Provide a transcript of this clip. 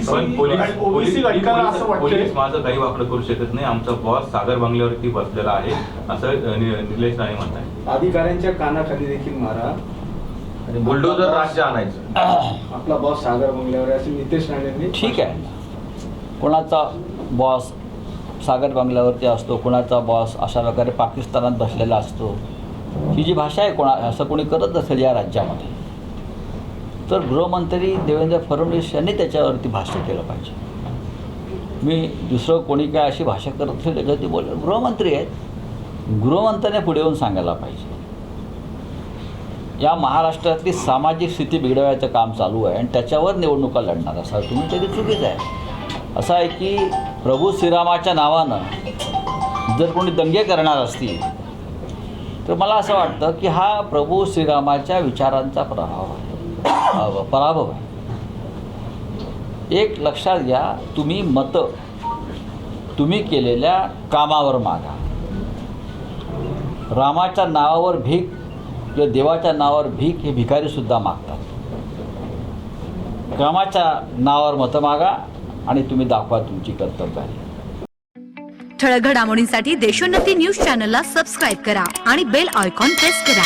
Police माझं काही वाकडं करू शकत नाही. आमचा बॉस सागर बंगल्यावरती बसलेला आहे असं निलेश राणे म्हणतात. अधिकाऱ्यांच्या कानाखाली देखील मारा आणि बुलडोजर राज्य आणायचं. आपला बॉस सागर बंगल्यावर असे नितेश राणेंनी. ठीक आहे, कोणाचा बॉस सागर बंगल्यावरती असतो, कोणाचा बॉस अशा प्रकारे पाकिस्तानात बसलेला असतो. ही जी भाषा आहे असं कोणी करत असेल या राज्यामध्ये तर गृहमंत्री देवेंद्र फडणवीस यांनी त्याच्यावरती भाष्य केलं पाहिजे. मी दुसरं कोणी काय अशी भाषा करत असेल त्याच्यावरती गृहमंत्री आहेत, गृहमंत्र्याने पुढे येऊन सांगायला पाहिजे. या महाराष्ट्रातली सामाजिक स्थिती बिघडवायचं काम चालू आहे आणि त्याच्यावर निवडणुका लढणार असं तुम्ही तरी चुकीचं आहे. असं आहे की प्रभू श्रीरामाच्या नावानं जर कोणी दंगे करणार असतील तर मला असं वाटतं की हा प्रभू श्रीरामाच्या विचारांचा पराभव आहे. एक लक्षात घ्या, तुम्ही मतं तुम्ही केलेल्या कामावर मागा. रामाच्या नावावर भीक किंवा देवाच्या नावावर भीक हे भिकारीसुद्धा मागतात. कामाच्या नावावर मतं मागा आणि तुम्ही दाखवा तुमची कर्तव्य आहे. ठळक घडामोडींसाठी देशोन्नती न्यूज चॅनलला सबस्क्राईब करा आणि बेल आयकॉन प्रेस करा.